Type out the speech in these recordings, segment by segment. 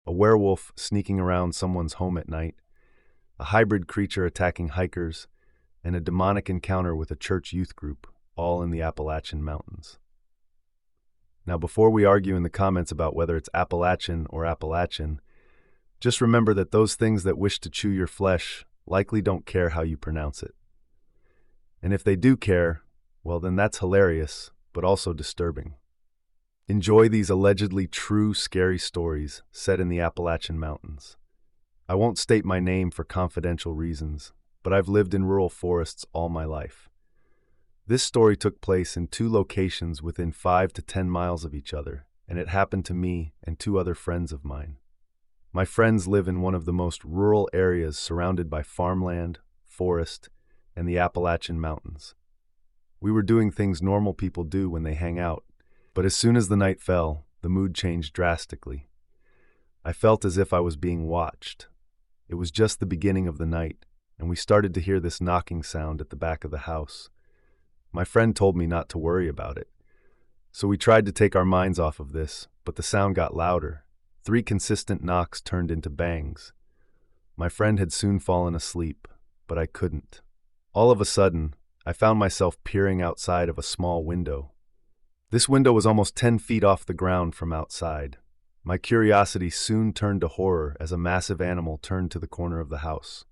a werewolf sneaking around someone's home at night, a hybrid creature attacking hikers, and a demonic encounter with a church youth group, all in the Appalachian Mountains. Now, before we argue in the comments about whether it's Appalachian or Appalachian, just remember that those things that wish to chew your flesh likely don't care how you pronounce it. And if they do care, well, then that's hilarious, but also disturbing. Enjoy these allegedly true scary stories set in the Appalachian Mountains. I won't state my name for confidential reasons, but I've lived in rural forests all my life. This story took place in 2 locations within 5 to 10 miles of each other, and it happened to me and 2 other friends of mine. My friends live in one of the most rural areas surrounded by farmland, forest, and the Appalachian Mountains. We were doing things normal people do when they hang out, but as soon as the night fell, the mood changed drastically. I felt as if I was being watched. It was just the beginning of the night, and we started to hear this knocking sound at the back of the house. My friend told me not to worry about it. So we tried to take our minds off of this, but the sound got louder. 3 consistent knocks turned into bangs. My friend had soon fallen asleep, but I couldn't. All of a sudden, I found myself peering outside of a small window. This window was almost 10 feet off the ground from outside. My curiosity soon turned to horror as a massive animal turned to the corner of the house.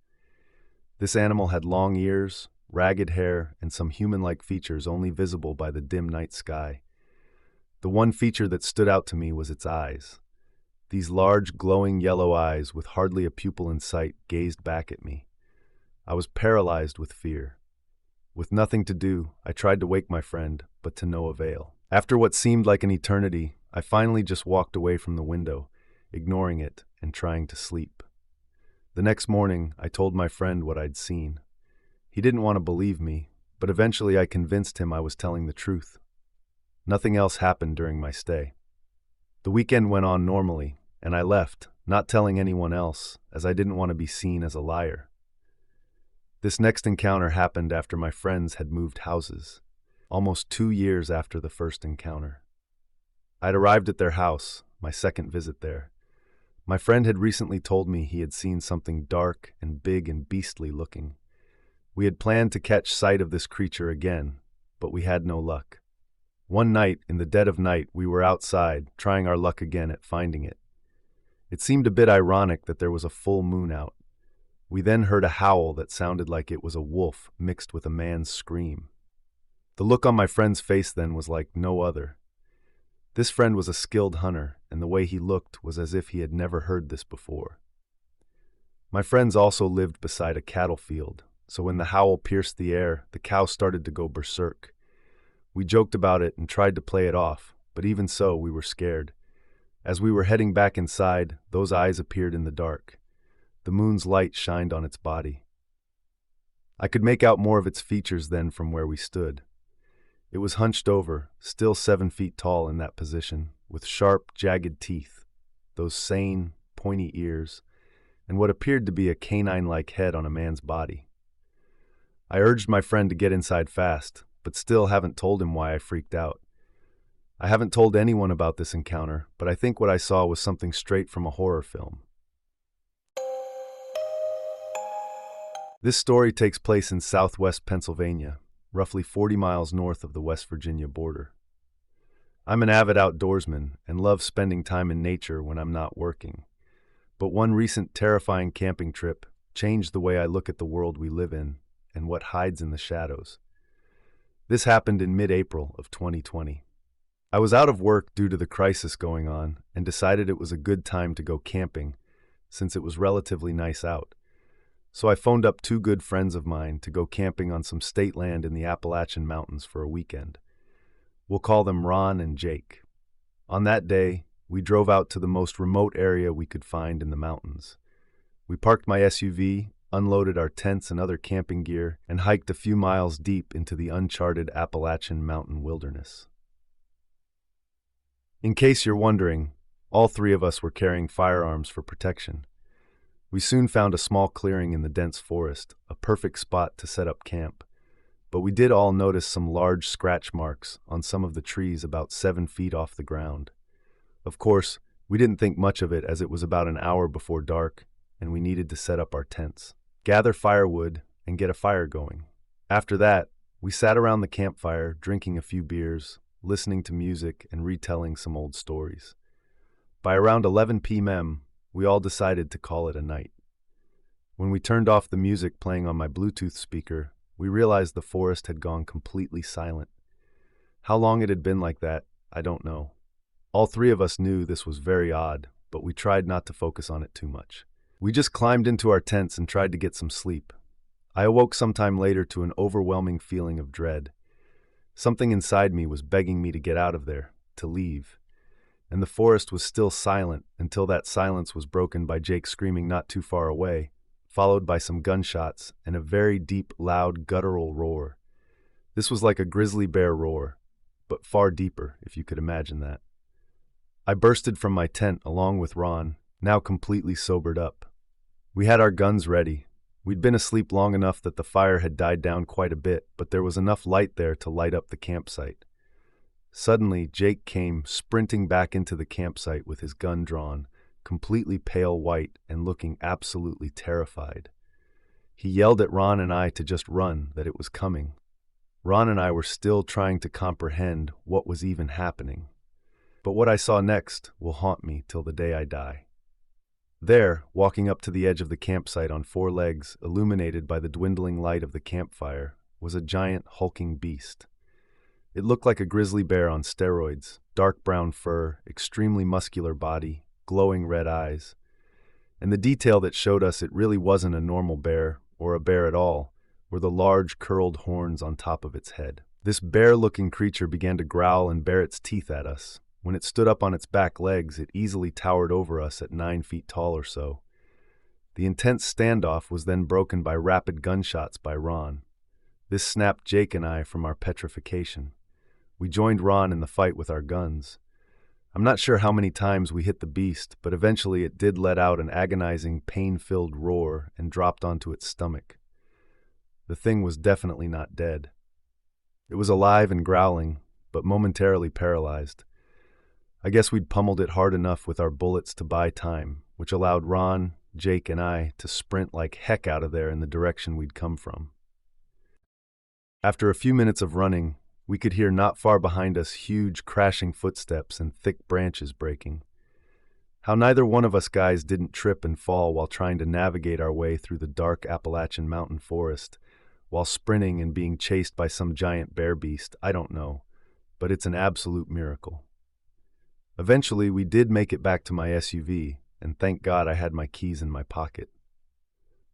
This animal had long ears, ragged hair, and some human-like features only visible by the dim night sky. The one feature that stood out to me was its eyes. These large, glowing yellow eyes with hardly a pupil in sight gazed back at me. I was paralyzed with fear. With nothing to do, I tried to wake my friend, but to no avail. After what seemed like an eternity, I finally just walked away from the window, ignoring it and trying to sleep. The next morning, I told my friend what I'd seen. He didn't want to believe me, but eventually I convinced him I was telling the truth. Nothing else happened during my stay. The weekend went on normally, and I left, not telling anyone else, as I didn't want to be seen as a liar. This next encounter happened after my friends had moved houses, almost 2 years after the first encounter. I'd arrived at their house, my second visit there. My friend had recently told me he had seen something dark and big and beastly looking. We had planned to catch sight of this creature again, but we had no luck. One night, in the dead of night, we were outside, trying our luck again at finding it. It seemed a bit ironic that there was a full moon out. We then heard a howl that sounded like it was a wolf mixed with a man's scream. The look on my friend's face then was like no other. This friend was a skilled hunter, and the way he looked was as if he had never heard this before. My friends also lived beside a cattle field, so when the howl pierced the air, the cow started to go berserk. We joked about it and tried to play it off, but even so, we were scared. As we were heading back inside, those eyes appeared in the dark. The moon's light shined on its body. I could make out more of its features then from where we stood. It was hunched over, still 7 feet tall in that position, with sharp, jagged teeth, those sane, pointy ears, and what appeared to be a canine-like head on a man's body. I urged my friend to get inside fast, but still haven't told him why I freaked out. I haven't told anyone about this encounter, but I think what I saw was something straight from a horror film. This story takes place in southwest Pennsylvania, roughly 40 miles north of the West Virginia border. I'm an avid outdoorsman and love spending time in nature when I'm not working. But one recent terrifying camping trip changed the way I look at the world we live in and what hides in the shadows. This happened in mid-April of 2020. I was out of work due to the crisis going on and decided it was a good time to go camping since it was relatively nice out. So I phoned up 2 good friends of mine to go camping on some state land in the Appalachian Mountains for a weekend. We'll call them Ron and Jake. On that day, we drove out to the most remote area we could find in the mountains. We parked my SUV, unloaded our tents and other camping gear, and hiked a few miles deep into the uncharted Appalachian mountain wilderness. In case you're wondering, all 3 of us were carrying firearms for protection. We soon found a small clearing in the dense forest, a perfect spot to set up camp. But we did all notice some large scratch marks on some of the trees about 7 feet off the ground. Of course, We didn't think much of it as it was about an hour before dark, and we needed to set up our tents, gather firewood, and get a fire going. After that, we sat around the campfire, drinking a few beers, listening to music, and retelling some old stories. By around 11 p.m., we all decided to call it a night. When we turned off the music playing on my Bluetooth speaker, we realized the forest had gone completely silent. How long it had been like that, I don't know. All three of us knew this was very odd, but we tried not to focus on it too much. We just climbed into our tents and tried to get some sleep. I awoke sometime later to an overwhelming feeling of dread. Something inside me was begging me to get out of there, to leave. And the forest was still silent until that silence was broken by Jake screaming not too far away, followed by some gunshots and a very deep, loud, guttural roar. This was like a grizzly bear roar, but far deeper, if you could imagine that. I bursted from my tent along with Ron, now completely sobered up. We had our guns ready. We'd been asleep long enough that the fire had died down quite a bit, but there was enough light there to light up the campsite. Suddenly, Jake came sprinting back into the campsite with his gun drawn, completely pale white and looking absolutely terrified. He yelled at Ron and I to just run, that it was coming. Ron and I were still trying to comprehend what was even happening. But what I saw next will haunt me till the day I die. There, walking up to the edge of the campsite on four legs, illuminated by the dwindling light of the campfire, was a giant hulking beast. It looked like a grizzly bear on steroids, dark brown fur, extremely muscular body, glowing red eyes. And the detail that showed us it really wasn't a normal bear, or a bear at all, were the large curled horns on top of its head. This bear-looking creature began to growl and bare its teeth at us. When it stood up on its back legs, it easily towered over us at 9 feet tall or so. The intense standoff was then broken by rapid gunshots by Ron. This snapped Jake and I from our petrification. We joined Ron in the fight with our guns. I'm not sure how many times we hit the beast, but eventually it did let out an agonizing, pain-filled roar and dropped onto its stomach. The thing was definitely not dead. It was alive and growling, but momentarily paralyzed. I guess we'd pummeled it hard enough with our bullets to buy time, which allowed Ron, Jake, and I to sprint like heck out of there in the direction we'd come from. After a few minutes of running, we could hear not far behind us huge crashing footsteps and thick branches breaking. How neither one of us guys didn't trip and fall while trying to navigate our way through the dark Appalachian mountain forest, while sprinting and being chased by some giant bear beast, I don't know, but it's an absolute miracle. Eventually, we did make it back to my SUV, and thank God I had my keys in my pocket.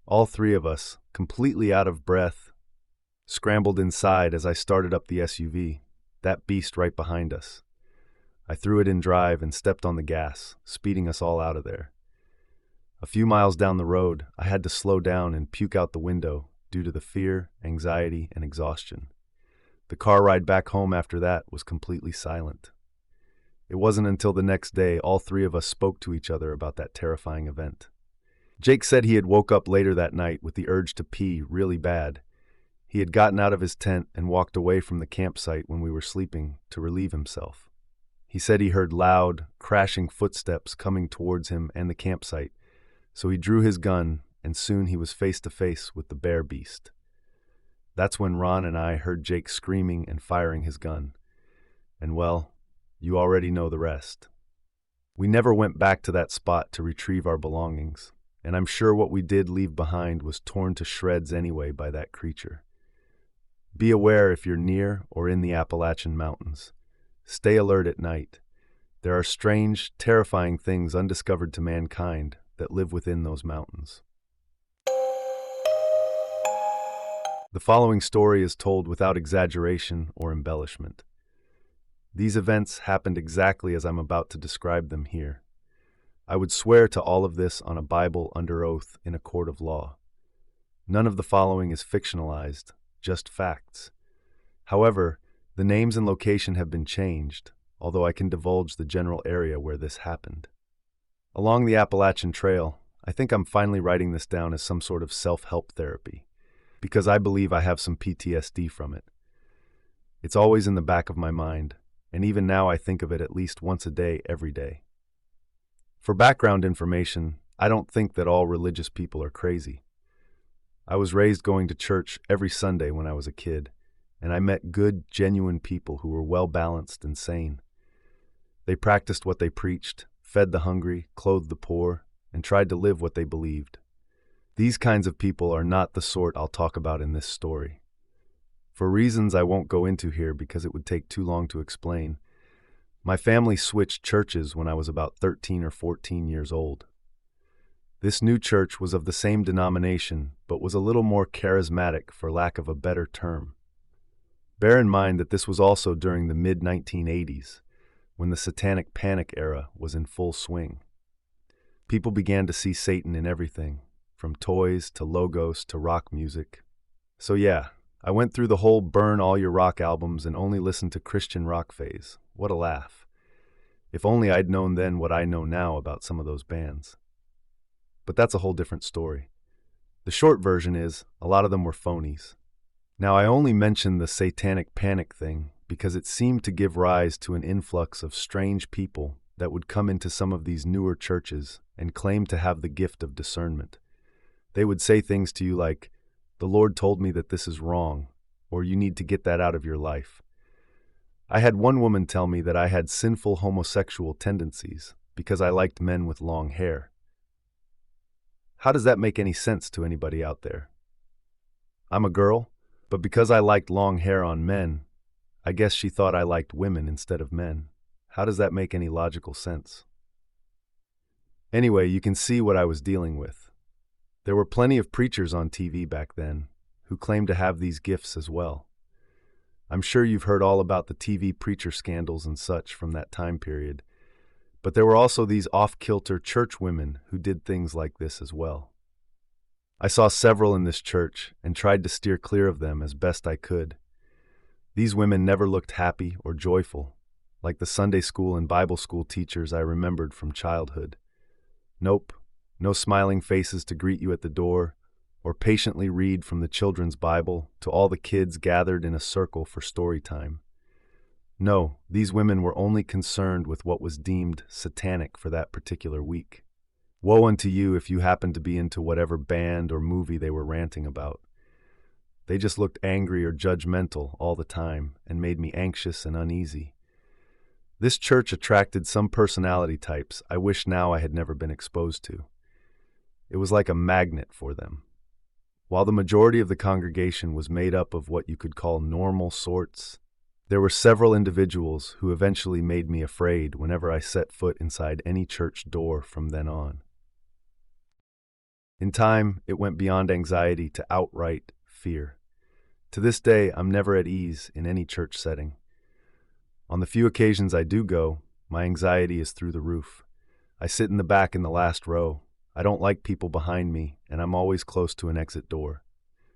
All three of us, completely out of breath, scrambled inside as I started up the SUV, that beast right behind us. I threw it in drive and stepped on the gas, speeding us all out of there. A few miles down the road, I had to slow down and puke out the window due to the fear, anxiety, and exhaustion. The car ride back home after that was completely silent. It wasn't until the next day all three of us spoke to each other about that terrifying event. Jake said he had woke up later that night with the urge to pee really bad. He had gotten out of his tent and walked away from the campsite when we were sleeping to relieve himself. He said he heard loud, crashing footsteps coming towards him and the campsite, so he drew his gun and soon he was face to face with the bear beast. That's when Ron and I heard Jake screaming and firing his gun. And well, you already know the rest. We never went back to that spot to retrieve our belongings, and I'm sure what we did leave behind was torn to shreds anyway by that creature. Be aware if you're near or in the Appalachian Mountains. Stay alert at night. There are strange, terrifying things undiscovered to mankind that live within those mountains. The following story is told without exaggeration or embellishment. These events happened exactly as I'm about to describe them here. I would swear to all of this on a Bible under oath in a court of law. None of the following is fictionalized, just facts. However, the names and location have been changed, although I can divulge the general area where this happened. Along the Appalachian Trail, I think I'm finally writing this down as some sort of self-help therapy, because I believe I have some PTSD from it. It's always in the back of my mind, and even now I think of it at least once a day, every day. For background information, I don't think that all religious people are crazy. I was raised going to church every Sunday when I was a kid, and I met good, genuine people who were well-balanced and sane. They practiced what they preached, fed the hungry, clothed the poor, and tried to live what they believed. These kinds of people are not the sort I'll talk about in this story. For reasons I won't go into here because it would take too long to explain, my family switched churches when I was about 13 or 14 years old. This new church was of the same denomination, but was a little more charismatic, for lack of a better term. Bear in mind that this was also during the mid-1980s, when the satanic panic era was in full swing. People began to see Satan in everything, from toys to logos to rock music. So yeah, I went through the whole burn all your rock albums and only listened to Christian rock phase. What a laugh. If only I'd known then what I know now about some of those bands. But that's a whole different story. The short version is, a lot of them were phonies. Now, I only mention the satanic panic thing because it seemed to give rise to an influx of strange people that would come into some of these newer churches and claim to have the gift of discernment. They would say things to you like, "The Lord told me that this is wrong," or "You need to get that out of your life." I had one woman tell me that I had sinful homosexual tendencies because I liked men with long hair. How does that make any sense to anybody out there? I'm a girl, but because I liked long hair on men, I guess she thought I liked women instead of men. How does that make any logical sense? Anyway, you can see what I was dealing with. There were plenty of preachers on TV back then who claimed to have these gifts as well. I'm sure you've heard all about the TV preacher scandals and such from that time period, but there were also these off-kilter church women who did things like this as well. I saw several in this church and tried to steer clear of them as best I could. These women never looked happy or joyful, like the Sunday school and Bible school teachers I remembered from childhood. Nope, no smiling faces to greet you at the door, or patiently read from the children's Bible to all the kids gathered in a circle for story time. No, these women were only concerned with what was deemed satanic for that particular week. Woe unto you if you happened to be into whatever band or movie they were ranting about. They just looked angry or judgmental all the time and made me anxious and uneasy. This church attracted some personality types I wish now I had never been exposed to. It was like a magnet for them. While the majority of the congregation was made up of what you could call normal sorts, there were several individuals who eventually made me afraid whenever I set foot inside any church door from then on. In time, it went beyond anxiety to outright fear. To this day, I'm never at ease in any church setting. On the few occasions I do go, my anxiety is through the roof. I sit in the back in the last row. I don't like people behind me, and I'm always close to an exit door.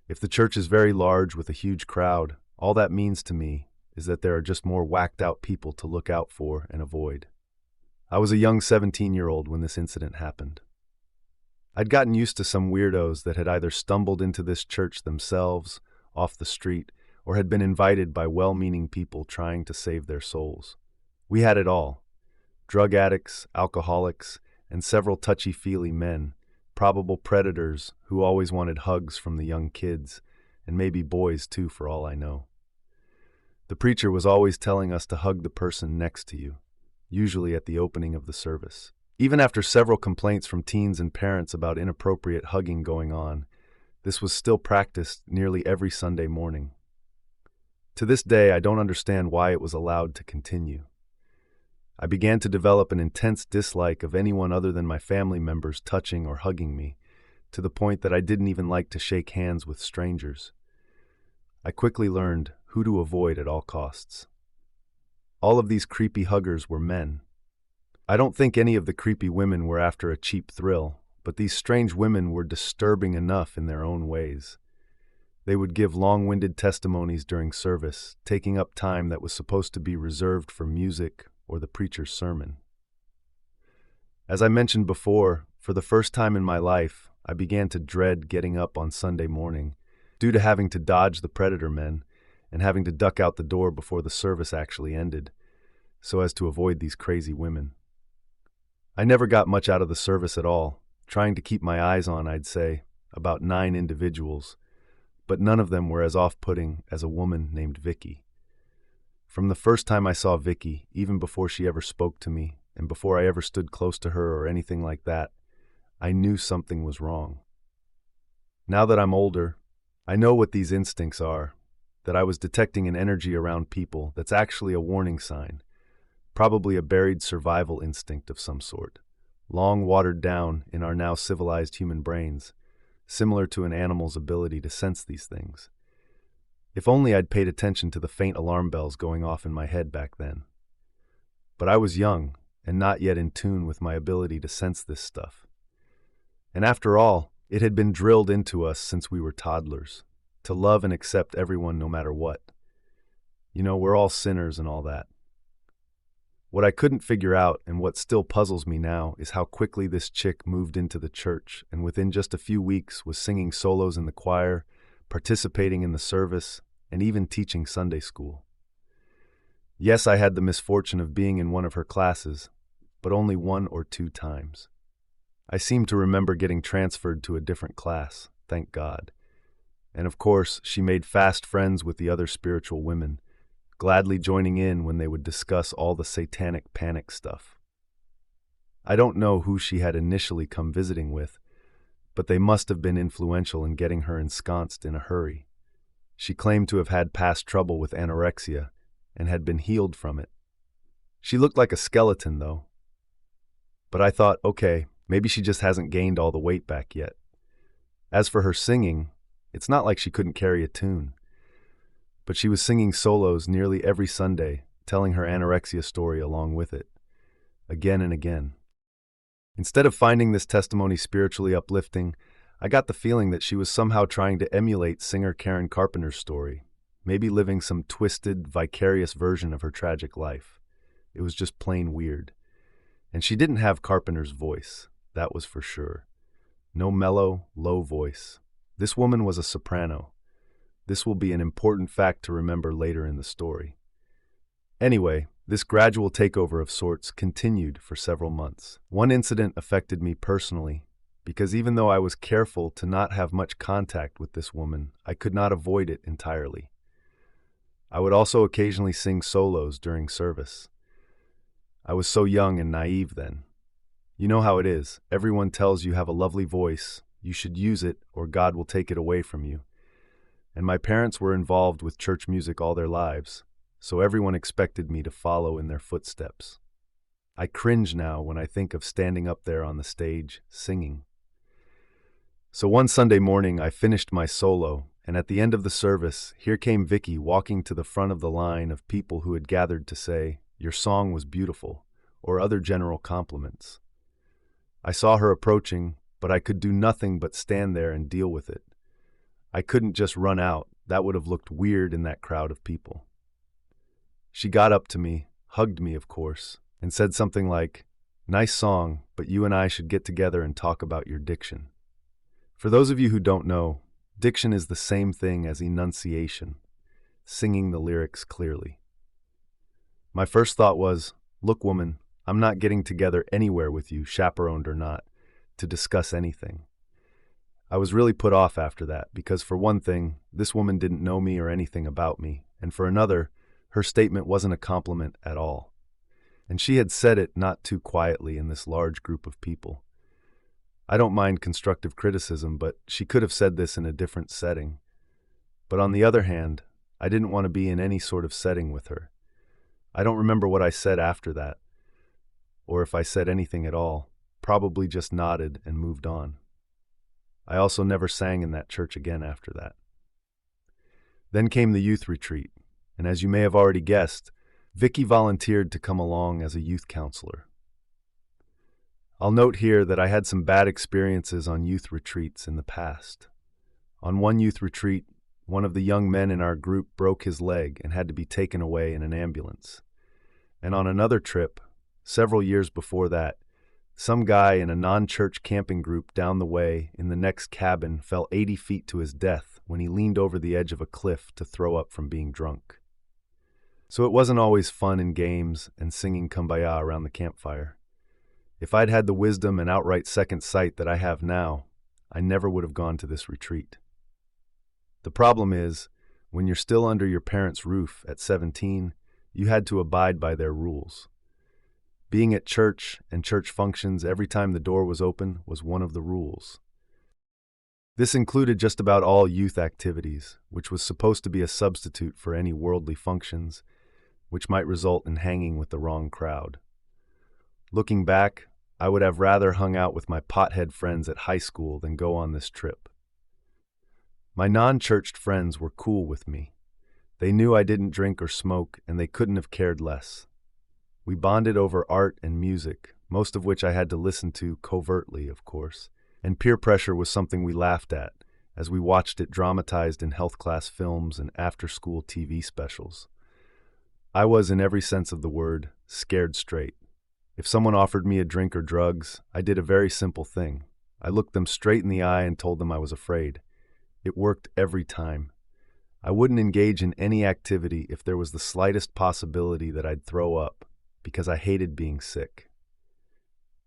If the church is very large with a huge crowd, all that means to me is that there are just more whacked-out people to look out for and avoid. I was a young 17-year-old when this incident happened. I'd gotten used to some weirdos that had either stumbled into this church themselves, off the street, or had been invited by well-meaning people trying to save their souls. We had it all: drug addicts, alcoholics, and several touchy-feely men, probable predators who always wanted hugs from the young kids, and maybe boys too for all I know. The preacher was always telling us to hug the person next to you, usually at the opening of the service. Even after several complaints from teens and parents about inappropriate hugging going on, this was still practiced nearly every Sunday morning. To this day, I don't understand why it was allowed to continue. I began to develop an intense dislike of anyone other than my family members touching or hugging me, to the point that I didn't even like to shake hands with strangers. I quickly learned who to avoid at all costs. All of these creepy huggers were men. I don't think any of the creepy women were after a cheap thrill, but these strange women were disturbing enough in their own ways. They would give long-winded testimonies during service, taking up time that was supposed to be reserved for music or the preacher's sermon. As I mentioned before, for the first time in my life, I began to dread getting up on Sunday morning, due to having to dodge the predator men and having to duck out the door before the service actually ended, so as to avoid these crazy women. I never got much out of the service at all, trying to keep my eyes on, I'd say, about 9 individuals, but none of them were as off-putting as a woman named Vicky. From the first time I saw Vicky, even before she ever spoke to me, and before I ever stood close to her or anything like that, I knew something was wrong. Now that I'm older, I know what these instincts are, that I was detecting an energy around people that's actually a warning sign, probably a buried survival instinct of some sort, long watered down in our now civilized human brains, similar to an animal's ability to sense these things. If only I'd paid attention to the faint alarm bells going off in my head back then. But I was young and not yet in tune with my ability to sense this stuff. And after all, it had been drilled into us since we were toddlers, to love and accept everyone no matter what. You know, we're all sinners and all that. What I couldn't figure out, and what still puzzles me now, is how quickly this chick moved into the church and within just a few weeks was singing solos in the choir, participating in the service, and even teaching Sunday school. Yes, I had the misfortune of being in one of her classes, but only 1 or 2 times. I seem to remember getting transferred to a different class, thank God. And of course, she made fast friends with the other spiritual women, gladly joining in when they would discuss all the satanic panic stuff. I don't know who she had initially come visiting with, but they must have been influential in getting her ensconced in a hurry. She claimed to have had past trouble with anorexia and had been healed from it. She looked like a skeleton, though. But I thought, okay, maybe she just hasn't gained all the weight back yet. As for her singing, it's not like she couldn't carry a tune. But she was singing solos nearly every Sunday, telling her anorexia story along with it, again and again. Instead of finding this testimony spiritually uplifting, I got the feeling that she was somehow trying to emulate singer Karen Carpenter's story, maybe living some twisted, vicarious version of her tragic life. It was just plain weird. And she didn't have Carpenter's voice, that was for sure. No mellow, low voice. This woman was a soprano. This will be an important fact to remember later in the story. Anyway, this gradual takeover of sorts continued for several months. One incident affected me personally, because even though I was careful to not have much contact with this woman, I could not avoid it entirely. I would also occasionally sing solos during service. I was so young and naive then. You know how it is. Everyone tells you have a lovely voice, you should use it, or God will take it away from you. And my parents were involved with church music all their lives, so everyone expected me to follow in their footsteps. I cringe now when I think of standing up there on the stage, singing. So one Sunday morning, I finished my solo, and at the end of the service, here came Vicky walking to the front of the line of people who had gathered to say, "Your song was beautiful," or other general compliments. I saw her approaching, but I could do nothing but stand there and deal with it. I couldn't just run out. That would have looked weird in that crowd of people. She got up to me, hugged me, of course, and said something like, "Nice song, but you and I should get together and talk about your diction." For those of you who don't know, diction is the same thing as enunciation, singing the lyrics clearly. My first thought was, look, woman, I'm not getting together anywhere with you, chaperoned or not, to discuss anything. I was really put off after that because, for one thing, this woman didn't know me or anything about me, and for another, her statement wasn't a compliment at all. And she had said it not too quietly in this large group of people. I don't mind constructive criticism, but she could have said this in a different setting. But on the other hand, I didn't want to be in any sort of setting with her. I don't remember what I said after that, or if I said anything at all, probably just nodded and moved on. I also never sang in that church again after that. Then came the youth retreat, and as you may have already guessed, Vicky volunteered to come along as a youth counselor. I'll note here that I had some bad experiences on youth retreats in the past. On one youth retreat, one of the young men in our group broke his leg and had to be taken away in an ambulance. And on another trip, several years before that, some guy in a non-church camping group down the way in the next cabin fell 80 feet to his death when he leaned over the edge of a cliff to throw up from being drunk. So it wasn't always fun and games and singing Kumbaya around the campfire. If I'd had the wisdom and outright second sight that I have now, I never would have gone to this retreat. The problem is, when you're still under your parents' roof at 17, you had to abide by their rules. Being at church and church functions every time the door was open was one of the rules. This included just about all youth activities, which was supposed to be a substitute for any worldly functions, which might result in hanging with the wrong crowd. Looking back, I would have rather hung out with my pothead friends at high school than go on this trip. My non-churched friends were cool with me. They knew I didn't drink or smoke, and they couldn't have cared less. We bonded over art and music, most of which I had to listen to covertly, of course, and peer pressure was something we laughed at, as we watched it dramatized in health class films and after-school TV specials. I was, in every sense of the word, scared straight. If someone offered me a drink or drugs, I did a very simple thing. I looked them straight in the eye and told them I was afraid. It worked every time. I wouldn't engage in any activity if there was the slightest possibility that I'd throw up, because I hated being sick.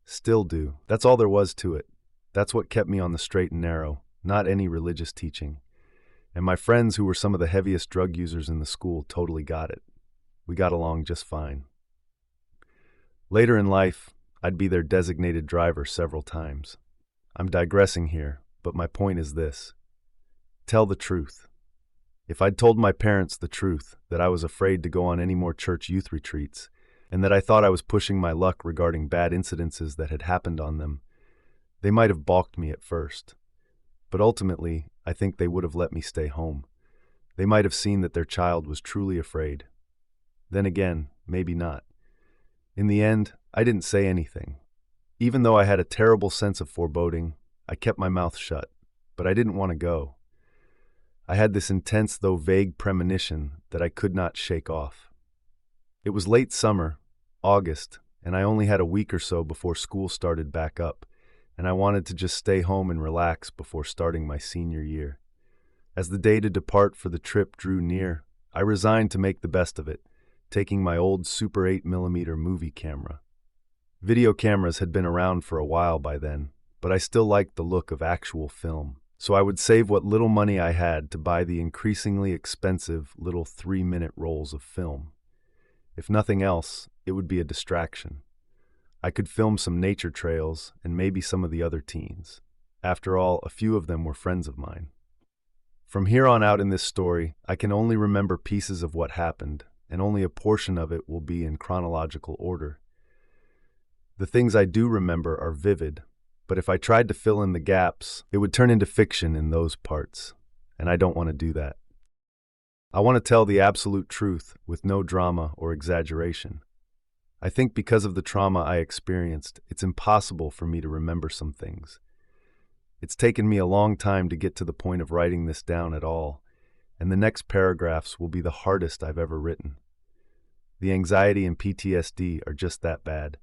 Still do. That's all there was to it. That's what kept me on the straight and narrow, not any religious teaching. And my friends, who were some of the heaviest drug users in the school, totally got it. We got along just fine. Later in life, I'd be their designated driver several times. I'm digressing here, but my point is this. Tell the truth. If I'd told my parents the truth, that I was afraid to go on any more church youth retreats, and that I thought I was pushing my luck regarding bad incidences that had happened on them, they might have balked me at first. But ultimately, I think they would have let me stay home. They might have seen that their child was truly afraid. Then again, maybe not. In the end, I didn't say anything. Even though I had a terrible sense of foreboding, I kept my mouth shut, but I didn't want to go. I had this intense though vague premonition that I could not shake off. It was late summer, August, and I only had a week or so before school started back up, and I wanted to just stay home and relax before starting my senior year. As the day to depart for the trip drew near, I resigned to make the best of it, taking my old Super 8mm movie camera. Video cameras had been around for a while by then, but I still liked the look of actual film. So I would save what little money I had to buy the increasingly expensive little 3-minute rolls of film. If nothing else, it would be a distraction. I could film some nature trails and maybe some of the other teens. After all, a few of them were friends of mine. From here on out in this story, I can only remember pieces of what happened, and only a portion of it will be in chronological order. The things I do remember are vivid, but if I tried to fill in the gaps, it would turn into fiction in those parts, and I don't want to do that. I want to tell the absolute truth with no drama or exaggeration. I think because of the trauma I experienced, it's impossible for me to remember some things. It's taken me a long time to get to the point of writing this down at all, and the next paragraphs will be the hardest I've ever written. The anxiety and PTSD are just that bad.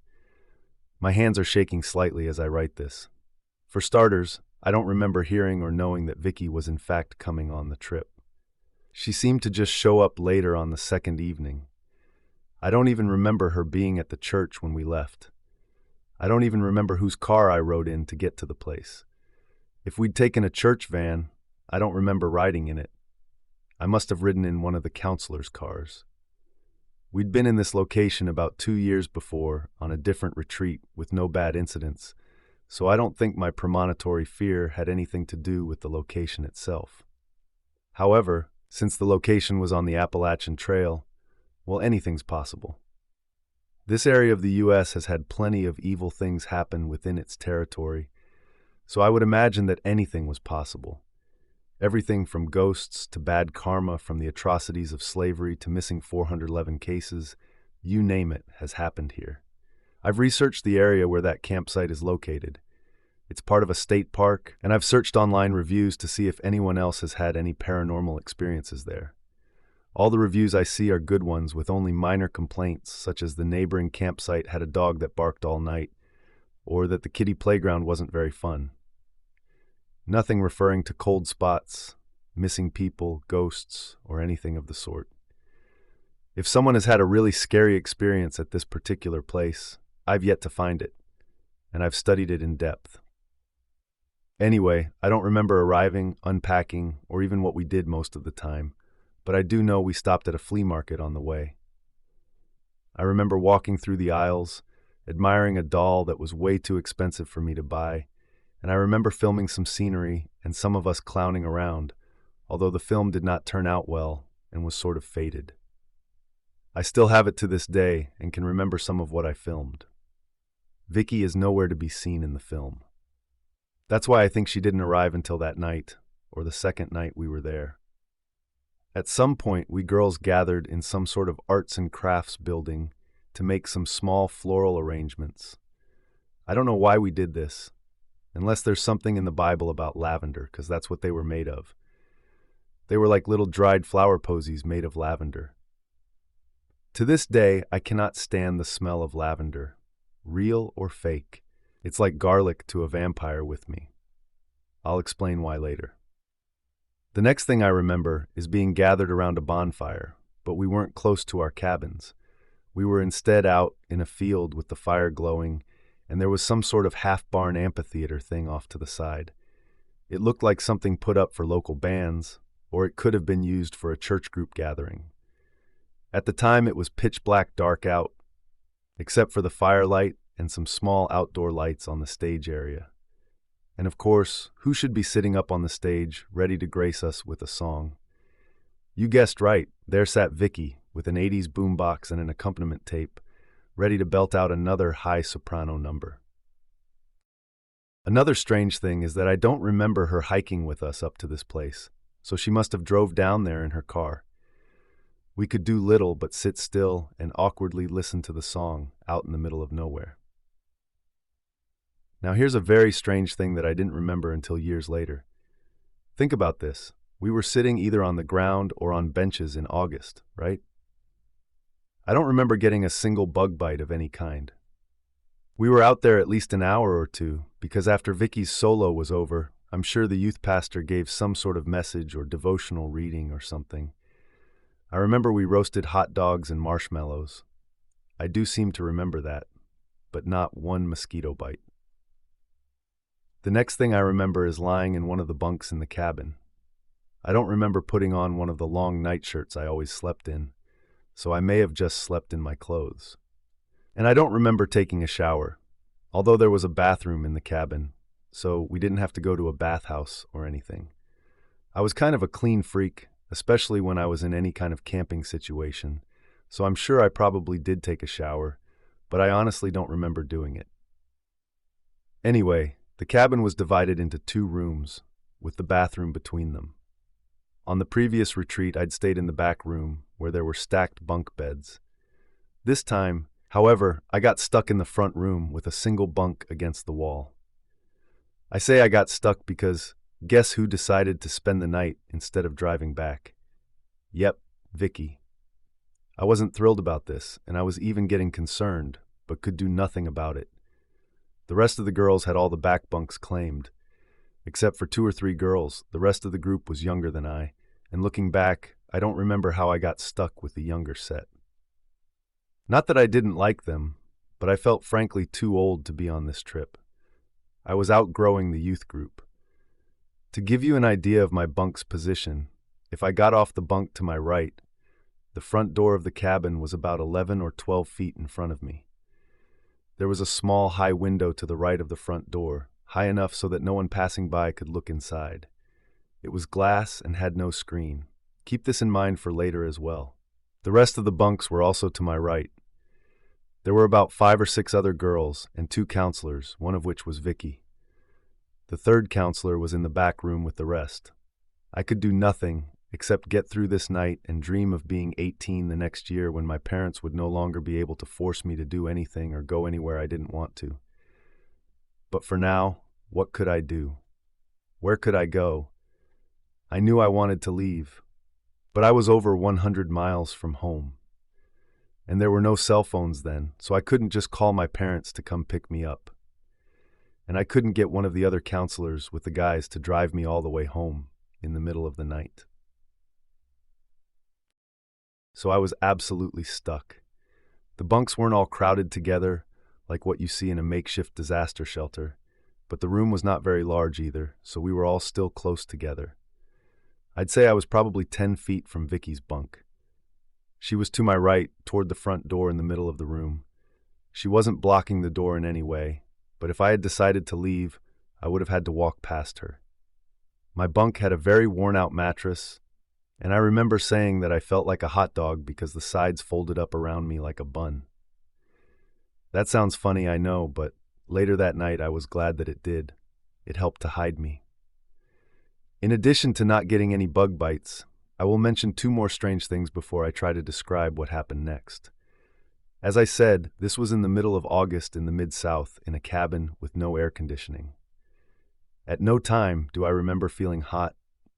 My hands are shaking slightly as I write this. For starters, I don't remember hearing or knowing that Vicky was in fact coming on the trip. She seemed to just show up later on the second evening. I don't even remember her being at the church when we left. I don't even remember whose car I rode in to get to the place. If we'd taken a church van, I don't remember riding in it. I must have ridden in one of the counselors' cars. We'd been in this location about 2 years before on a different retreat with no bad incidents, so I don't think my premonitory fear had anything to do with the location itself. However, since the location was on the Appalachian Trail, well, anything's possible. This area of the U.S. has had plenty of evil things happen within its territory, so I would imagine that anything was possible. Everything from ghosts to bad karma, from the atrocities of slavery to missing 411 cases, you name it, has happened here. I've researched the area where that campsite is located. It's part of a state park, and I've searched online reviews to see if anyone else has had any paranormal experiences there. All the reviews I see are good ones with only minor complaints, such as the neighboring campsite had a dog that barked all night, or that the kiddie playground wasn't very fun. Nothing referring to cold spots, missing people, ghosts, or anything of the sort. If someone has had a really scary experience at this particular place, I've yet to find it. and I've studied it in depth. Anyway, I don't remember arriving, unpacking, or even what we did most of the time, but I do know we stopped at a flea market on the way. I remember walking through the aisles, admiring a doll that was way too expensive for me to buy, and I remember filming some scenery and some of us clowning around, although the film did not turn out well and was sort of faded. I still have it to this day and can remember some of what I filmed. Vicky is nowhere to be seen in the film. That's why I think she didn't arrive until that night, or the second night we were there. At some point, we girls gathered in some sort of arts and crafts building to make some small floral arrangements. I don't know why we did this, unless there's something in the Bible about lavender, because that's what they were made of. They were like little dried flower posies made of lavender. To this day, I cannot stand the smell of lavender, real or fake. It's like garlic to a vampire with me. I'll explain why later. The next thing I remember is being gathered around a bonfire, but we weren't close to our cabins. We were instead out in a field with the fire glowing, and there was some sort of half-barn amphitheater thing off to the side. It looked like something put up for local bands, or it could have been used for a church group gathering. At the time, it was pitch black dark out, except for the firelight and some small outdoor lights on the stage area. And of course, who should be sitting up on the stage, ready to grace us with a song? You guessed right, there sat Vicky, with an 80s boombox and an accompaniment tape, ready to belt out another high soprano number. Another strange thing is that I don't remember her hiking with us up to this place, so she must have drove down there in her car. We could do little but sit still and awkwardly listen to the song out in the middle of nowhere. Now here's a very strange thing that I didn't remember until years later. Think about this. We were sitting either on the ground or on benches in August, right? I don't remember getting a single bug bite of any kind. We were out there at least an hour or two, because after Vicky's solo was over, I'm sure the youth pastor gave some sort of message or devotional reading or something. I remember we roasted hot dogs and marshmallows. I do seem to remember that, but not one mosquito bite. The next thing I remember is lying in one of the bunks in the cabin. I don't remember putting on one of the long nightshirts I always slept in, so I may have just slept in my clothes. And I don't remember taking a shower, although there was a bathroom in the cabin, so we didn't have to go to a bathhouse or anything. I was kind of a clean freak, especially when I was in any kind of camping situation, so I'm sure I probably did take a shower, but I honestly don't remember doing it. Anyway, the cabin was divided into 2 rooms, with the bathroom between them. On the previous retreat, I'd stayed in the back room, where there were stacked bunk beds. This time, however, I got stuck in the front room with a single bunk against the wall. I say I got stuck because guess who decided to spend the night instead of driving back? Yep, Vicky. I wasn't thrilled about this, and I was even getting concerned, but could do nothing about it. The rest of the girls had all the back bunks claimed. Except for 2 or 3 girls, the rest of the group was younger than I, and looking back, I don't remember how I got stuck with the younger set. Not that I didn't like them, but I felt frankly too old to be on this trip. I was outgrowing the youth group. To give you an idea of my bunk's position, if I got off the bunk to my right, the front door of the cabin was about 11 or 12 feet in front of me. There was a small high window to the right of the front door, high enough so that no one passing by could look inside. It was glass and had no screen. Keep this in mind for later as well. The rest of the bunks were also to my right. There were about 5 or 6 other girls and 2 counselors, one of which was Vicky. The third counselor was in the back room with the rest. I could do nothing except get through this night and dream of being 18 the next year when my parents would no longer be able to force me to do anything or go anywhere I didn't want to. But for now, what could I do? Where could I go? I knew I wanted to leave, but I was over 100 miles from home. And there were no cell phones then, so I couldn't just call my parents to come pick me up. And I couldn't get one of the other counselors with the guys to drive me all the way home in the middle of the night. So I was absolutely stuck. The bunks weren't all crowded together like what you see in a makeshift disaster shelter, but the room was not very large either, so we were all still close together. I'd say I was probably 10 feet from Vicky's bunk. She was to my right, toward the front door in the middle of the room. She wasn't blocking the door in any way, but if I had decided to leave, I would have had to walk past her. My bunk had a very worn-out mattress, and I remember saying that I felt like a hot dog because the sides folded up around me like a bun. That sounds funny, I know, but later that night I was glad that it did. It helped to hide me. In addition to not getting any bug bites, I will mention two more strange things before I try to describe what happened next. As I said, this was in the middle of August in the Mid-South in a cabin with no air conditioning. At no time do I remember feeling hot,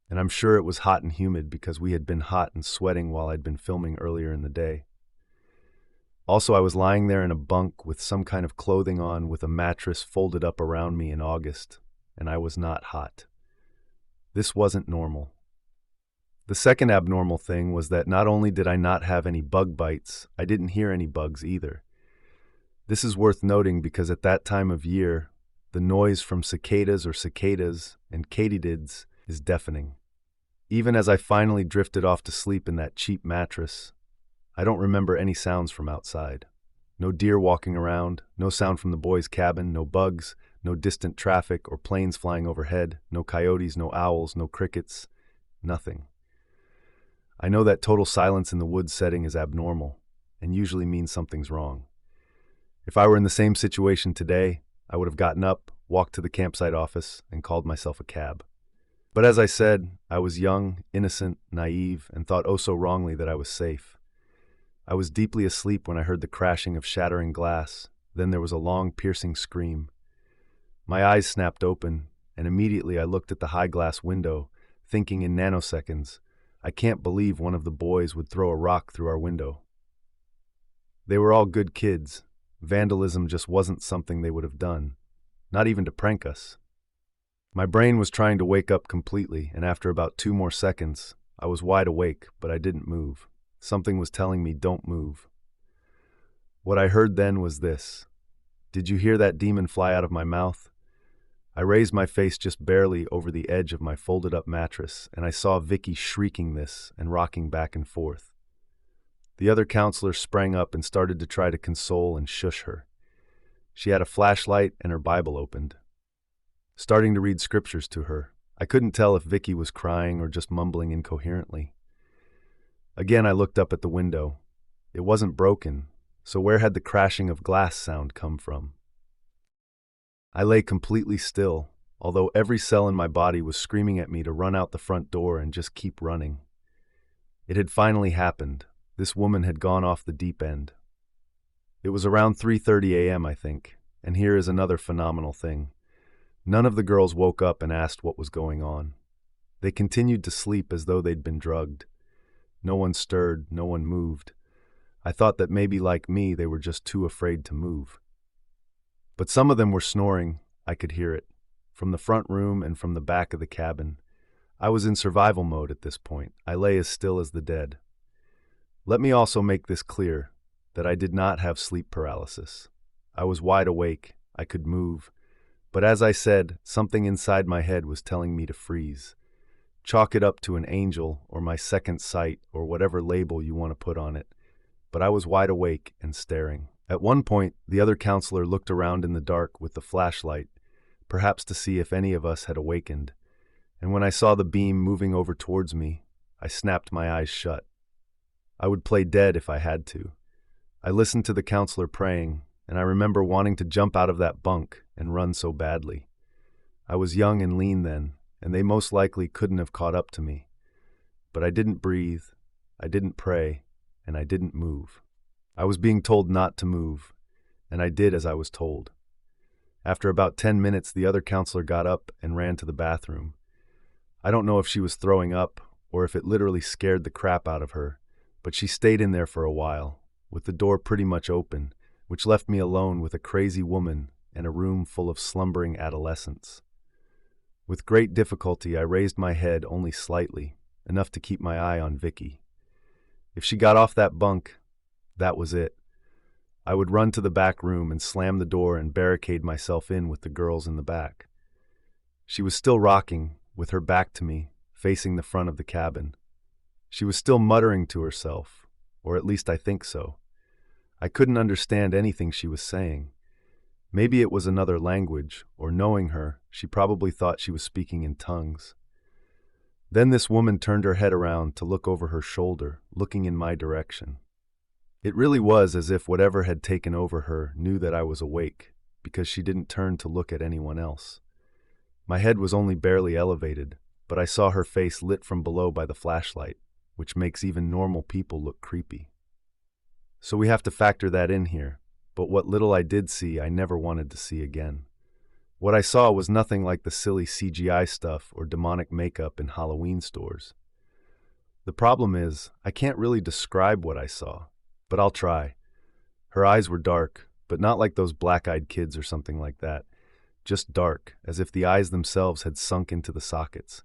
and I'm sure it was hot and humid because we had been hot and sweating while I'd been filming earlier in the day. Also, I was lying there in a bunk with some kind of clothing on with a mattress folded up around me in August, and I was not hot. This wasn't normal. The second abnormal thing was that not only did I not have any bug bites, I didn't hear any bugs either. This is worth noting because at that time of year, the noise from cicadas and katydids is deafening. Even as I finally drifted off to sleep in that cheap mattress, I don't remember any sounds from outside. No deer walking around, no sound from the boys' cabin, no bugs, no distant traffic or planes flying overhead, no coyotes, no owls, no crickets, nothing. I know that total silence in the woods setting is abnormal and usually means something's wrong. If I were in the same situation today, I would have gotten up, walked to the campsite office, and called myself a cab. But as I said, I was young, innocent, naive, and thought oh so wrongly that I was safe. I was deeply asleep when I heard the crashing of shattering glass. Then there was a long, piercing scream. My eyes snapped open, and immediately I looked at the high glass window, thinking in nanoseconds, I can't believe one of the boys would throw a rock through our window. They were all good kids. Vandalism just wasn't something they would have done, not even to prank us. My brain was trying to wake up completely, and after about 2 more seconds, I was wide awake, but I didn't move. Something was telling me, don't move. What I heard then was this. Did you hear that demon fly out of my mouth? I raised my face just barely over the edge of my folded-up mattress, and I saw Vicky shrieking this and rocking back and forth. The other counselor sprang up and started to try to console and shush her. She had a flashlight and her Bible opened, starting to read scriptures to her. I couldn't tell if Vicky was crying or just mumbling incoherently. Again, I looked up at the window. It wasn't broken, so where had the crashing of glass sound come from? I lay completely still, although every cell in my body was screaming at me to run out the front door and just keep running. It had finally happened. This woman had gone off the deep end. It was around 3:30 a.m., I think, and here is another phenomenal thing. None of the girls woke up and asked what was going on. They continued to sleep as though they'd been drugged. No one stirred, no one moved. I thought that maybe like me, they were just too afraid to move. But some of them were snoring. I could hear it, from the front room and from the back of the cabin. I was in survival mode at this point. I lay as still as the dead. Let me also make this clear, that I did not have sleep paralysis. I was wide awake. I could move. But as I said, something inside my head was telling me to freeze. Chalk it up to an angel or my second sight or whatever label you want to put on it. But I was wide awake and staring. At one point, the other counselor looked around in the dark with the flashlight, perhaps to see if any of us had awakened. And when I saw the beam moving over towards me, I snapped my eyes shut. I would play dead if I had to. I listened to the counselor praying, and I remember wanting to jump out of that bunk and run so badly. I was young and lean then, and they most likely couldn't have caught up to me. But I didn't breathe, I didn't pray, and I didn't move. I was being told not to move, and I did as I was told. After about 10 minutes, the other counselor got up and ran to the bathroom. I don't know if she was throwing up or if it literally scared the crap out of her, but she stayed in there for a while, with the door pretty much open, which left me alone with a crazy woman and a room full of slumbering adolescents. With great difficulty, I raised my head only slightly, enough to keep my eye on Vicky. If she got off that bunk, that was it. I would run to the back room and slam the door and barricade myself in with the girls in the back. She was still rocking, with her back to me, facing the front of the cabin. She was still muttering to herself, or at least I think so. I couldn't understand anything she was saying. Maybe it was another language, or knowing her, she probably thought she was speaking in tongues. Then this woman turned her head around to look over her shoulder, looking in my direction. It really was as if whatever had taken over her knew that I was awake, because she didn't turn to look at anyone else. My head was only barely elevated, but I saw her face lit from below by the flashlight, which makes even normal people look creepy. So we have to factor that in here, but what little I did see I never wanted to see again. What I saw was nothing like the silly CGI stuff or demonic makeup in Halloween stores. The problem is, I can't really describe what I saw, but I'll try. Her eyes were dark, but not like those black-eyed kids or something like that. Just dark, as if the eyes themselves had sunk into the sockets.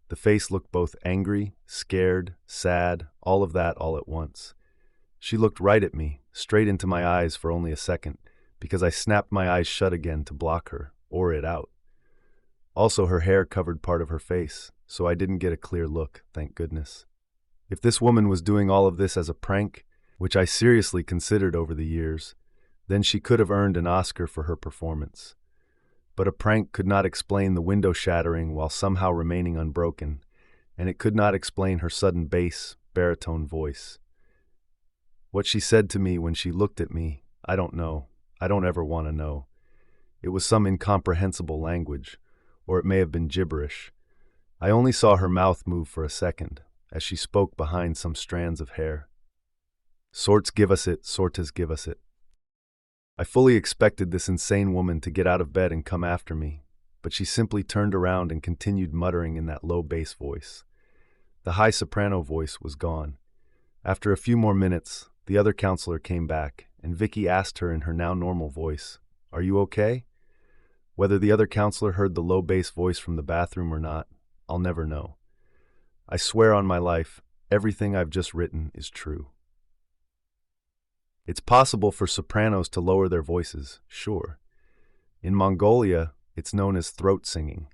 The face looked both angry, scared, sad, all of that all at once. She looked right at me, straight into my eyes for only a second, because I snapped my eyes shut again to block her, or it out. Also, her hair covered part of her face, so I didn't get a clear look, thank goodness. If this woman was doing all of this as a prank, which I seriously considered over the years, then she could have earned an Oscar for her performance. But a prank could not explain the window shattering while somehow remaining unbroken, and it could not explain her sudden bass, baritone voice. What she said to me when she looked at me, I don't know. I don't ever want to know. It was some incomprehensible language, or it may have been gibberish. I only saw her mouth move for a second, as she spoke behind some strands of hair. Sorts give us it, sortas give us it. I fully expected this insane woman to get out of bed and come after me, but she simply turned around and continued muttering in that low bass voice. The high soprano voice was gone. After a few more minutes, the other counselor came back, and Vicky asked her in her now normal voice, "Are you okay?" Whether the other counselor heard the low bass voice from the bathroom or not, I'll never know. I swear on my life, everything I've just written is true. It's possible for sopranos to lower their voices, sure. In Mongolia, it's known as throat singing.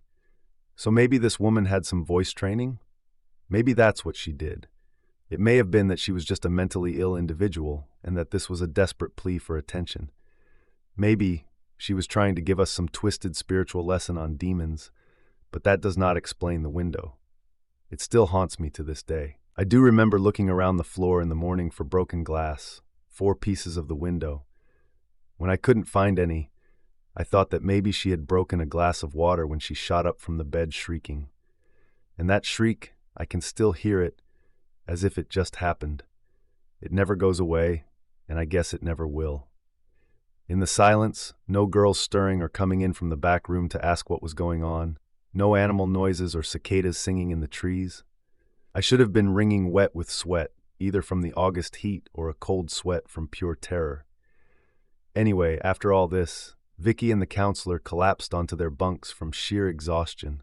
So maybe this woman had some voice training? Maybe that's what she did. It may have been that she was just a mentally ill individual and that this was a desperate plea for attention. Maybe she was trying to give us some twisted spiritual lesson on demons, but that does not explain the window. It still haunts me to this day. I do remember looking around the floor in the morning for broken glass, 4 pieces of the window. When I couldn't find any, I thought that maybe she had broken a glass of water when she shot up from the bed shrieking. And that shriek, I can still hear it, as if it just happened. It never goes away, and I guess it never will. In the silence, no girls stirring or coming in from the back room to ask what was going on, no animal noises or cicadas singing in the trees. I should have been wringing wet with sweat, either from the August heat or a cold sweat from pure terror. Anyway, after all this, Vicky and the counselor collapsed onto their bunks from sheer exhaustion.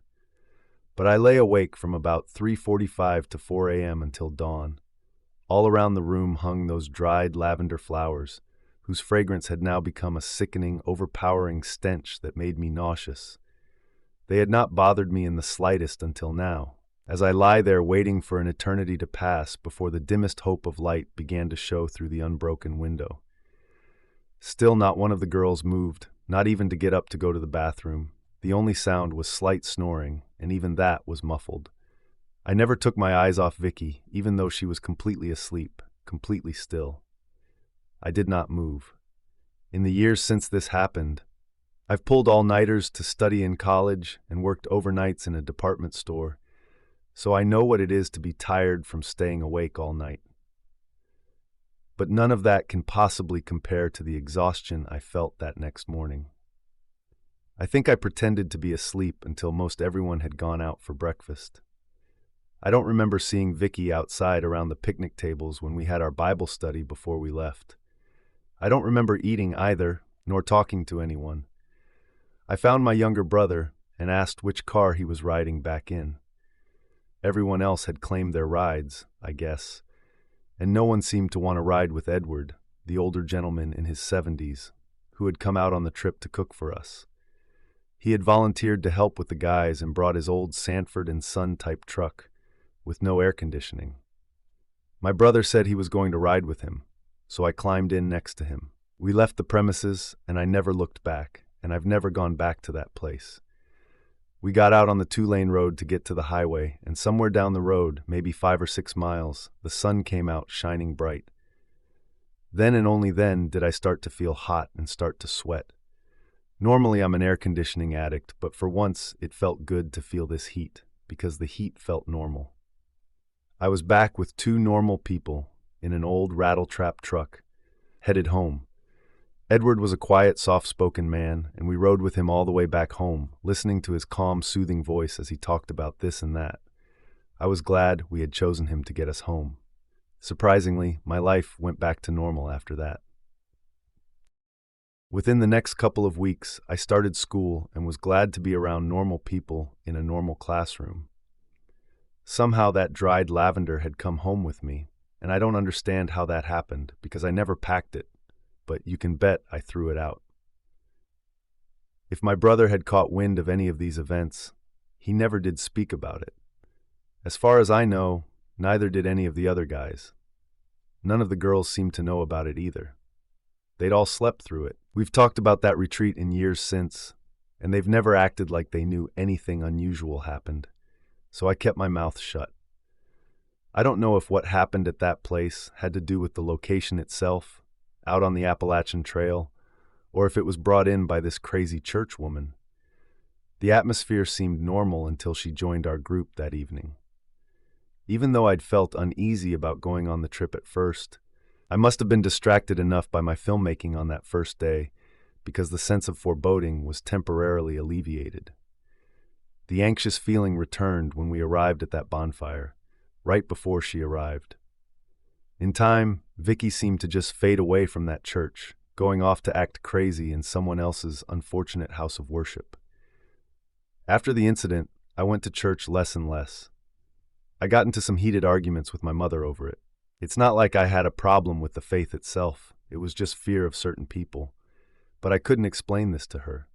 But I lay awake from about 3:45 to 4 a.m. until dawn. All around the room hung those dried lavender flowers, whose fragrance had now become a sickening, overpowering stench that made me nauseous. They had not bothered me in the slightest until now, as I lie there waiting for an eternity to pass before the dimmest hope of light began to show through the unbroken window. Still not one of the girls moved, not even to get up to go to the bathroom. The only sound was slight snoring, and even that was muffled. I never took my eyes off Vicky, even though she was completely asleep, completely still. I did not move. In the years since this happened, I've pulled all-nighters to study in college and worked overnights in a department store, so I know what it is to be tired from staying awake all night. But none of that can possibly compare to the exhaustion I felt that next morning. I think I pretended to be asleep until most everyone had gone out for breakfast. I don't remember seeing Vicky outside around the picnic tables when we had our Bible study before we left. I don't remember eating either, nor talking to anyone. I found my younger brother and asked which car he was riding back in. Everyone else had claimed their rides, I guess, and no one seemed to want to ride with Edward, the older gentleman in his 70s, who had come out on the trip to cook for us. He had volunteered to help with the guys and brought his old Sanford and Son type truck with no air conditioning. My brother said he was going to ride with him, so I climbed in next to him. We left the premises, and I never looked back, and I've never gone back to that place. We got out on the 2-lane road to get to the highway, and somewhere down the road, maybe 5 or 6 miles, the sun came out shining bright. Then and only then did I start to feel hot and start to sweat. Normally I'm an air conditioning addict, but for once it felt good to feel this heat, because the heat felt normal. I was back with 2 normal people in an old rattle-trap truck, headed home. Edward was a quiet, soft-spoken man, and we rode with him all the way back home, listening to his calm, soothing voice as he talked about this and that. I was glad we had chosen him to get us home. Surprisingly, my life went back to normal after that. Within the next couple of weeks, I started school and was glad to be around normal people in a normal classroom. Somehow that dried lavender had come home with me, and I don't understand how that happened because I never packed it, but you can bet I threw it out. If my brother had caught wind of any of these events, he never did speak about it. As far as I know, neither did any of the other guys. None of the girls seemed to know about it either. They'd all slept through it. We've talked about that retreat in years since, and they've never acted like they knew anything unusual happened, so I kept my mouth shut. I don't know if what happened at that place had to do with the location itself, out on the Appalachian Trail, or if it was brought in by this crazy church woman. The atmosphere seemed normal until she joined our group that evening. Even though I'd felt uneasy about going on the trip at first, I must have been distracted enough by my filmmaking on that first day because the sense of foreboding was temporarily alleviated. The anxious feeling returned when we arrived at that bonfire, right before she arrived. In time, Vicky seemed to just fade away from that church, going off to act crazy in someone else's unfortunate house of worship. After the incident, I went to church less and less. I got into some heated arguments with my mother over it. It's not like I had a problem with the faith itself, it was just fear of certain people. But I couldn't explain this to her.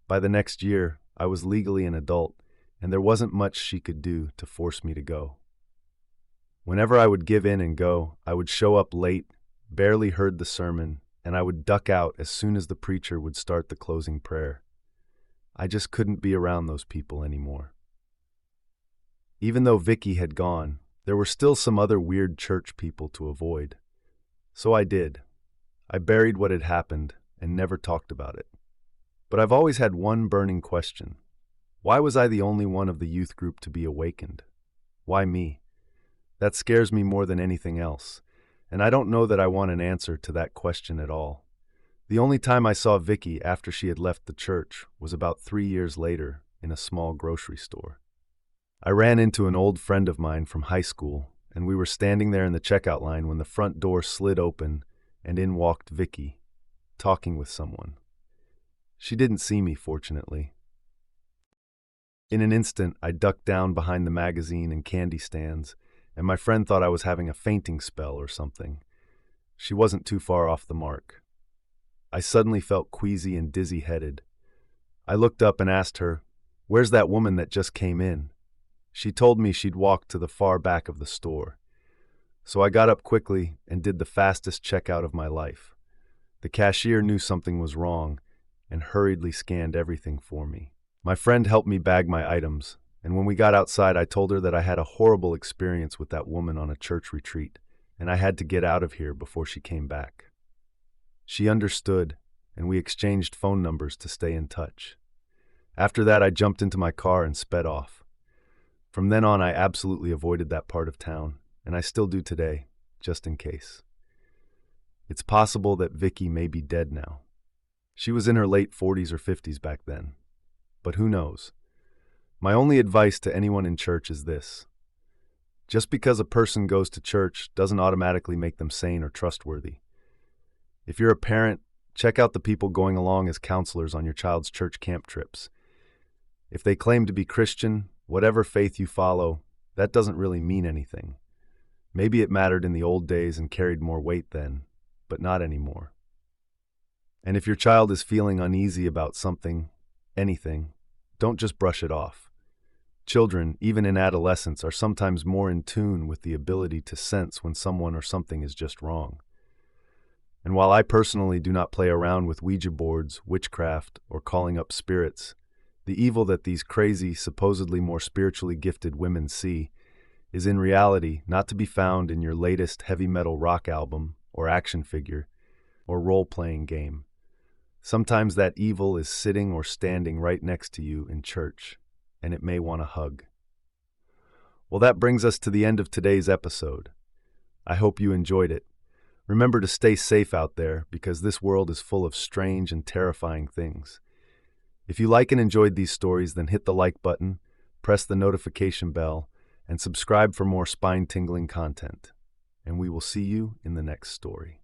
By the next year, I was legally an adult, and there wasn't much she could do to force me to go. Whenever I would give in and go, I would show up late, barely heard the sermon, and I would duck out as soon as the preacher would start the closing prayer. I just couldn't be around those people anymore. Even though Vicky had gone, there were still some other weird church people to avoid. So I did. I buried what had happened and never talked about it. But I've always had one burning question. Why was I the only one of the youth group to be awakened? Why me? That scares me more than anything else, and I don't know that I want an answer to that question at all. The only time I saw Vicky after she had left the church was about 3 years later in a small grocery store. I ran into an old friend of mine from high school, and we were standing there in the checkout line when the front door slid open and in walked Vicky, talking with someone. She didn't see me, fortunately. In an instant, I ducked down behind the magazine and candy stands, and my friend thought I was having a fainting spell or something. She wasn't too far off the mark. I suddenly felt queasy and dizzy-headed. I looked up and asked her, "Where's that woman that just came in?" She told me she'd walked to the far back of the store. So I got up quickly and did the fastest checkout of my life. The cashier knew something was wrong and hurriedly scanned everything for me. My friend helped me bag my items, and when we got outside I told her that I had a horrible experience with that woman on a church retreat, and I had to get out of here before she came back. She understood, and we exchanged phone numbers to stay in touch. After that I jumped into my car and sped off. From then on, I absolutely avoided that part of town, and I still do today, just in case. It's possible that Vicky may be dead now. She was in her late 40s or 50s back then, but who knows? My only advice to anyone in church is this. Just because a person goes to church doesn't automatically make them sane or trustworthy. If you're a parent, check out the people going along as counselors on your child's church camp trips. If they claim to be Christian, whatever faith you follow, that doesn't really mean anything. Maybe it mattered in the old days and carried more weight then, but not anymore. And if your child is feeling uneasy about something, anything, don't just brush it off. Children, even in adolescence, are sometimes more in tune with the ability to sense when someone or something is just wrong. And while I personally do not play around with Ouija boards, witchcraft, or calling up spirits, the evil that these crazy, supposedly more spiritually gifted women see is in reality not to be found in your latest heavy metal rock album, or action figure, or role-playing game. Sometimes that evil is sitting or standing right next to you in church, and it may want a hug. Well, that brings us to the end of today's episode. I hope you enjoyed it. Remember to stay safe out there, because this world is full of strange and terrifying things. If you like and enjoyed these stories, then hit the like button, press the notification bell, and subscribe for more spine-tingling content. And we will see you in the next story.